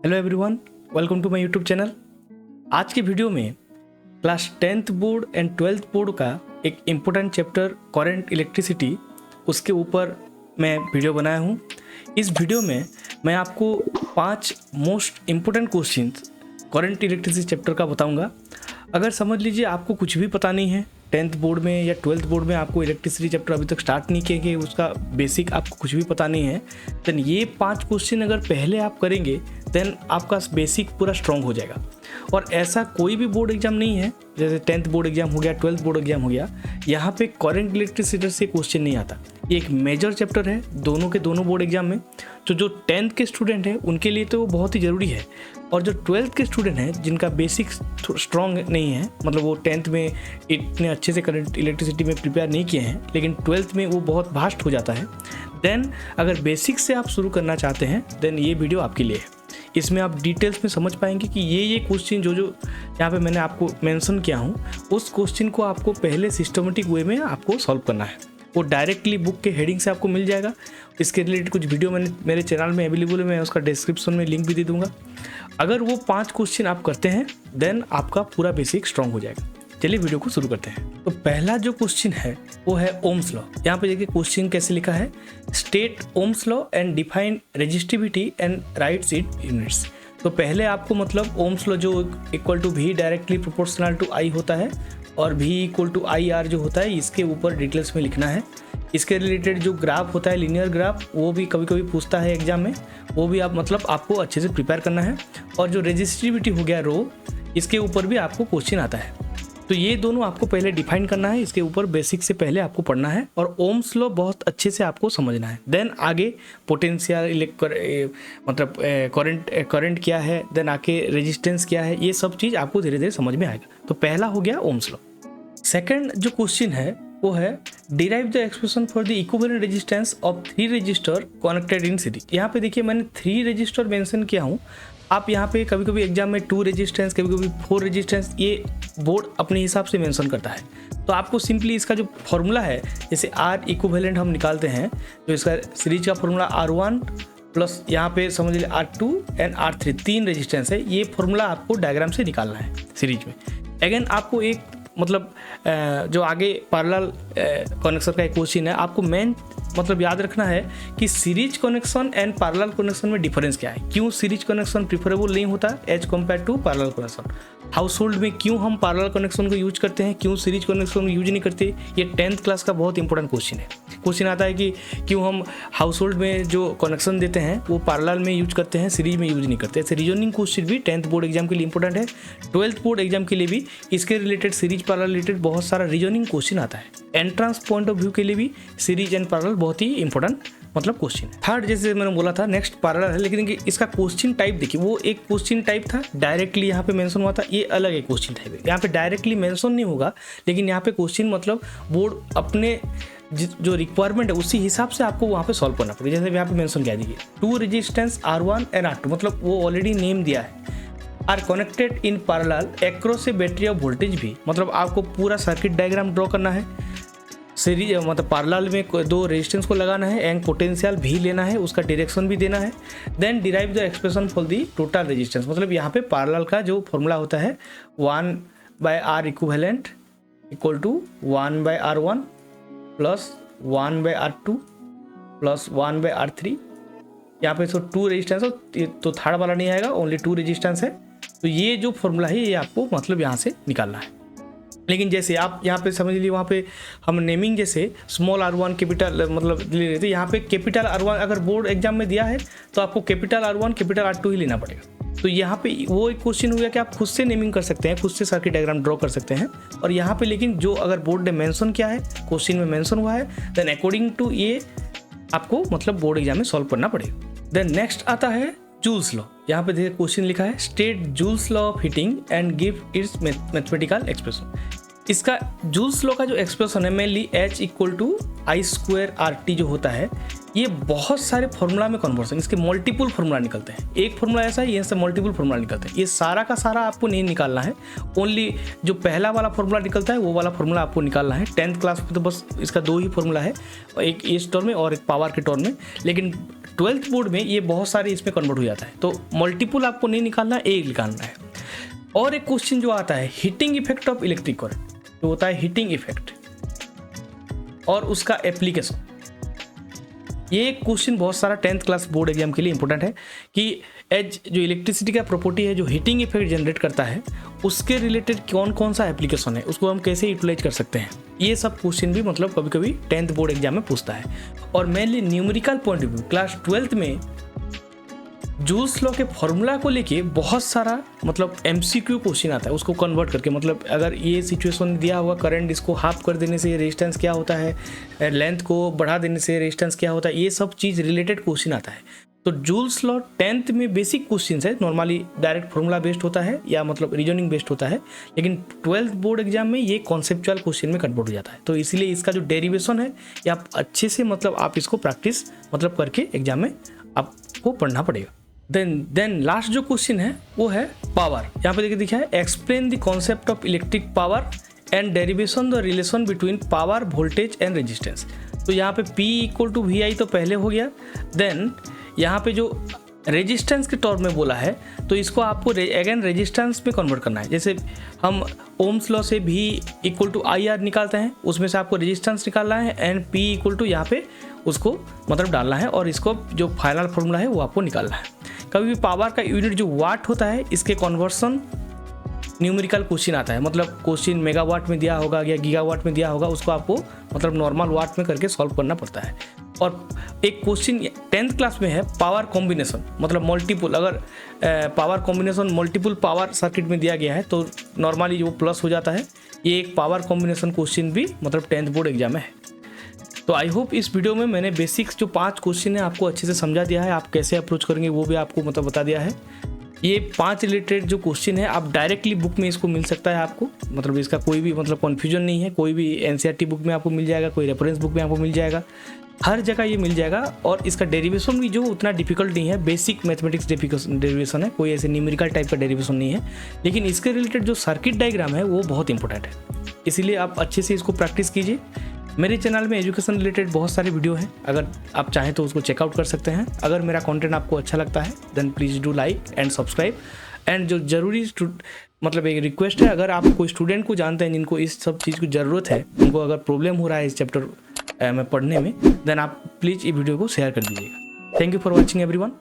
Hello everyone, welcome to my YouTube channel. आज के video में class 10th board and 12th board का एक इम्पोर्टेंट चैप्टर करंट इलेक्ट्रिसिटी, उसके ऊपर मैं वीडियो बनाया हूँ। इस वीडियो में मैं आपको 5 most important questions current electricity chapter का बताऊँगा। अगर समझ लीजिए आपको कुछ भी पता नहीं है, 10th बोर्ड में या 12th बोर्ड में आपको इलेक्ट्रिसिटी चैप्टर अभी तक स्टार्ट नहीं किए गए, उसका बेसिक आपको कुछ भी पता नहीं है, देन ये 5 क्वेश्चन अगर पहले आप करेंगे देन आपका बेसिक पूरा स्ट्रॉन्ग हो जाएगा। और ऐसा कोई भी बोर्ड एग्जाम नहीं है, जैसे 10th बोर्ड एग्जाम हो गया, 12th बोर्ड एग्जाम हो गया, यहाँ पे करंट इलेक्ट्रिसिटी से क्वेश्चन नहीं आता। ये एक मेजर चैप्टर है दोनों के दोनों बोर्ड एग्जाम में। तो जो 10th के स्टूडेंट हैं उनके लिए तो वो बहुत ही ज़रूरी है, और जो 12th के स्टूडेंट हैं जिनका बेसिक स्ट्रॉन्ग नहीं है, मतलब वो 10th में इतने अच्छे से करंट इलेक्ट्रिसिटी में प्रिपेयर नहीं किए हैं, लेकिन 12th में वो बहुत वास्ट हो जाता है, देन अगर बेसिक से आप शुरू करना चाहते हैं देन ये वीडियो आपके लिए है। इसमें आप डिटेल्स में समझ पाएंगे कि ये क्वेश्चन जो यहाँ पे मैंने आपको मेंशन किया हूँ, उस क्वेश्चन को आपको पहले सिस्टमेटिक वे में आपको सॉल्व करना है। वो डायरेक्टली बुक के हेडिंग से आपको मिल जाएगा। इसके रिलेटेड कुछ वीडियो मैंने मेरे चैनल में अवेलेबल है, मैं उसका डिस्क्रिप्शन में लिंक भी दे दूंगा। अगर वो 5 क्वेश्चन आप करते हैं देन आपका पूरा बेसिक स्ट्रॉन्ग हो जाएगा। चलिए वीडियो को शुरू करते हैं। तो पहला जो क्वेश्चन है वो है ओम्स लॉ। यहाँ पे देखिए क्वेश्चन कैसे लिखा है, state Ohm's law and define resistivity and writes it units. तो पहले आपको मतलब ओम्स लॉ जो equal to V directly proportional to I होता है, और V इक्वल टू IR जो होता है, इसके ऊपर डिटेल्स में लिखना है। इसके रिलेटेड जो ग्राफ होता है, लीनियर ग्राफ, वो भी कभी कभी पूछता है एग्जाम में, वो भी आप मतलब आपको अच्छे से प्रिपेयर करना है। और जो रेजिस्टिविटी हो गया रो, इसके ऊपर भी आपको क्वेश्चन आता है। तो ये दोनों आपको पहले डिफाइन करना है, इसके ऊपर बेसिक से पहले आपको पढ़ना है, और ओम्स लॉ बहुत अच्छे से आपको समझना है। देन आगे पोटेंशियल मतलब करंट क्या है, देन आके रेजिस्टेंस क्या है, ये सब चीज़ आपको धीरे धीरे समझ में आएगा। तो पहला हो गया ओम्स लॉ। सेकंड जो क्वेश्चन है वो है derive the expression for the equivalent resistance of 3 register connected in series. यहाँ पे देखिए मैंने 3 रजिस्टर मेंशन किया हूँ। आप यहाँ पे कभी कभी एग्जाम में 2 रेजिस्टेंस, कभी कभी 4 रेजिस्टेंस, ये बोर्ड अपने हिसाब से मेंशन करता है। तो आपको सिंपली इसका जो फॉर्मूला है, जैसे R इक्विवेलेंट हम निकालते हैं, तो इसका सीरीज का फॉर्मूला R1 प्लस यहाँ पे समझ लीजिए R2 एंड R3, 3 रेजिस्टेंस है। ये फॉर्मूला आपको डायग्राम से निकालना है सीरीज में। अगेन आपको एक मतलब जो आगे पैरेलल कनेक्शन का एक क्वेश्चन है, आपको मेन मतलब याद रखना है कि series connection and parallel connection में डिफरेंस क्या है, क्यों सीरीज कनेक्शन प्रिफरेबल नहीं होता as compare to parallel connection. Household में क्यों हम पैरेलल कनेक्शन को यूज करते हैं, क्यों सीरीज कनेक्शन यूज नहीं करते, ये 10th क्लास का बहुत इंपॉर्टेंट क्वेश्चन है। क्वेश्चन आता है कि क्यों हम हाउस होल्ड में जो कनेक्शन देते हैं वो पैरेलल में यूज करते हैं, सीरीज में यूज नहीं करते। ऐसे रीजनिंग क्वेश्चन भी 10th बोर्ड एग्जाम के लिए इंपॉर्टेंट है। 12th बोर्ड एग्जाम के लिए भी इसके रिलेटेड सीरीज पैरेलल रिलेटेड बहुत सारा रीजनिंग क्वेश्चन आता है। एंट्रेंस पॉइंट ऑफ व्यू के लिए भी सीरीज एंड पैरेलल बहुत ही इंपॉर्टेंट मतलब क्वेश्चन है। थर्ड जैसे मैंने बोला था नेक्स्ट पैरेलल है, लेकिन इसका क्वेश्चन टाइप देखिए, वो एक क्वेश्चन टाइप था डायरेक्टली यहाँ पे मेंशन हुआ था, ये अलग एक क्वेश्चन टाइप है। यहाँ पे डायरेक्टली मेंशन नहीं होगा, लेकिन यहाँ पे क्वेश्चन मतलब बोर्ड अपने जो रिक्वायरमेंट है उसी हिसाब से आपको वहाँ पे सॉल्व करना पड़ेगा। जैसे यहाँ पे मेंशन किया देखिए 2 रेजिस्टेंस R1 एंड R2, मतलब वो ऑलरेडी नेम दिया है, are connected in parallel across a battery of voltage भी, मतलब आपको पूरा सर्किट डायग्राम ड्रॉ करना है। सीरीज मतलब पैरेलल में 2 रेजिस्टेंस को लगाना है एंड पोटेंशियल भी लेना है, उसका डायरेक्शन भी देना है। Then derive the expression for the total resistance, मतलब यहाँ पे पैरेलल का जो फॉर्मूला होता है 1/R equivalent equal to 1/R1 plus 1/R2 plus 1/R3। यहाँ पे तो 2 रेजिस्टेंस हो, तो थर्ड वाला नहीं आएगा, ओनली 2 रेजिस्टेंस है। तो ये जो फॉर्मूला है ये आपको मतलब यहाँ से निकालना है। लेकिन जैसे आप यहाँ पे समझ लीजिए, वहाँ पे हम नेमिंग जैसे स्मॉल R1 कैपिटल मतलब ले रहे थे, यहाँ पे कैपिटल R1 अगर बोर्ड एग्जाम में दिया है तो आपको कैपिटल R1 कैपिटल R2 ही लेना पड़ेगा। तो यहाँ पे वो एक क्वेश्चन हो गया कि आप खुद से नेमिंग कर सकते हैं, खुद से सर्किट डायग्राम ड्रॉ कर सकते हैं। और यहाँ पे लेकिन जो अगर बोर्ड ने मेंशन किया है, क्वेश्चन में मेंशन हुआ है, देन अकॉर्डिंग टू ये आपको मतलब बोर्ड एग्जाम में सॉल्व करना पड़ेगा। देन नेक्स्ट आता है जूल्स लॉ। यहाँ पे देखिए क्वेश्चन लिखा है state joules law of heating and give its mathematical expression. इसका जूल्स लॉ का जो एक्सप्रेशन है मेनली H=I²RT जो होता है, ये बहुत सारे फॉर्मूला में कन्वर्सन, इसके मल्टीपल फॉर्मूला निकलते हैं। एक फॉर्मूला ऐसा है, ये से मल्टीपल फॉर्मूला निकलते हैं। ये सारा का सारा आपको नहीं निकालना है, ओनली जो पहला वाला फॉर्मूला निकलता है वो वाला फॉर्मूला आपको निकालना है। 10th क्लास में तो बस इसका 2 ही फॉर्मूला है, एक इस टर्म में और एक पावर के टर्म में, लेकिन 12th बोर्ड में ये बहुत सारे इसमें कन्वर्ट हो जाता है। तो मल्टीपल आपको नहीं निकालना, एक निकालना है। और एक क्वेश्चन जो आता है heating effect of electric current, जो होता है हीटिंग इफेक्ट और उसका एप्लीकेशन। ये क्वेश्चन बहुत सारा 10th क्लास बोर्ड एग्जाम के लिए इंपॉर्टेंट है कि एज जो इलेक्ट्रिसिटी का प्रॉपर्टी है जो हीटिंग इफेक्ट जनरेट करता है, उसके रिलेटेड कौन कौन सा एप्लीकेशन है, उसको हम कैसे यूटिलाइज कर सकते हैं। ये सब क्वेश्चन भी मतलब कभी कभी 10th बोर्ड एग्जाम में पूछता है। और mainly numerical point of view class 12th में जूल्स लॉ के फॉर्मूला को लेके बहुत सारा मतलब MCQ क्वेश्चन आता है, उसको कन्वर्ट करके, मतलब अगर ये सिचुएशन दिया हुआ करंट, इसको हाफ कर देने से रेजिस्टेंस क्या होता है, लेंथ को बढ़ा देने से रेजिस्टेंस क्या होता है, ये सब चीज़ रिलेटेड क्वेश्चन आता है। तो जूल्स लॉ 10th में बेसिक क्वेश्चन है, नॉर्मली डायरेक्ट फॉर्मूला बेस्ड होता है या मतलब रीजनिंग बेस्ड होता है, लेकिन 12th बोर्ड एग्जाम में ये कॉन्सेप्चुअल क्वेश्चन में कन्वर्ट हो जाता है। तो इसलिए इसका जो डेरिवेशन है ये आप अच्छे से मतलब आप इसको प्रैक्टिस मतलब करके एग्जाम में आपको पढ़ना पड़ेगा। देन लास्ट जो क्वेश्चन है वो है पावर। यहाँ पे देखिए दिखा है explain the concept of electric power and derivation the relation between power voltage and resistance. तो यहाँ पे P=VI तो पहले हो गया। देन यहाँ पे जो रेजिस्टेंस के टर्म में बोला है तो इसको आपको अगेन रेजिस्टेंस में कन्वर्ट करना है। जैसे हम ओम्स लॉ से V=IR निकालते हैं, उसमें से आपको रेजिस्टेंस निकालना है एंड P= यहाँ पे उसको मतलब डालना है और इसको जो फाइनल फॉर्मूला है वो आपको निकालना है। कभी भी पावर का यूनिट जो वाट होता है इसके कन्वर्सन न्यूमेरिकल क्वेश्चन आता है, मतलब क्वेश्चन मेगावाट में दिया होगा या गीगावाट में दिया होगा, उसको आपको मतलब नॉर्मल वाट में करके सॉल्व करना पड़ता है। और एक क्वेश्चन 10th क्लास में है पावर कॉम्बिनेशन, मतलब मल्टीपल, अगर power combination multiple power circuit में दिया गया है तो नॉर्मली वो प्लस हो जाता है। ये एक पावर कॉम्बिनेशन क्वेश्चन भी मतलब 10th बोर्ड एग्जाम में है। तो आई होप इस वीडियो में मैंने बेसिक्स जो 5 क्वेश्चन है आपको अच्छे से समझा दिया है, आप कैसे अप्रोच करेंगे वो भी आपको मतलब बता दिया है। ये 5 रिलेटेड जो क्वेश्चन है आप डायरेक्टली बुक में इसको मिल सकता है आपको, मतलब इसका कोई भी मतलब कन्फ्यूजन नहीं है। कोई भी NCERT बुक में आपको मिल जाएगा, कोई रेफरेंस बुक में आपको मिल जाएगा, हर जगह ये मिल जाएगा। और इसका डेरिवेशन भी जो उतना डिफिकल्ट नहीं है, बेसिक मैथमेटिक्स डेरिवेशन है, कोई ऐसे न्यूमेरिकल टाइप का डेरिवेशन नहीं है, लेकिन इसके रिलेटेड जो सर्किट डायग्राम है वो बहुत इंपॉर्टेंट है। इसीलिए आप अच्छे से इसको प्रैक्टिस कीजिए। मेरे चैनल में एजुकेशन रिलेटेड बहुत सारे वीडियो हैं, अगर आप चाहें तो उसको चेकआउट कर सकते हैं। अगर मेरा कंटेंट आपको अच्छा लगता है then please do like and subscribe. And जो ज़रूरी मतलब एक रिक्वेस्ट है, अगर आप कोई स्टूडेंट को जानते हैं जिनको इस सब चीज़ की ज़रूरत है, उनको अगर प्रॉब्लम हो रहा है इस चैप्टर में पढ़ने में, देन आप प्लीज़ ये वीडियो को शेयर कर दीजिएगा। Thank you for watching everyone.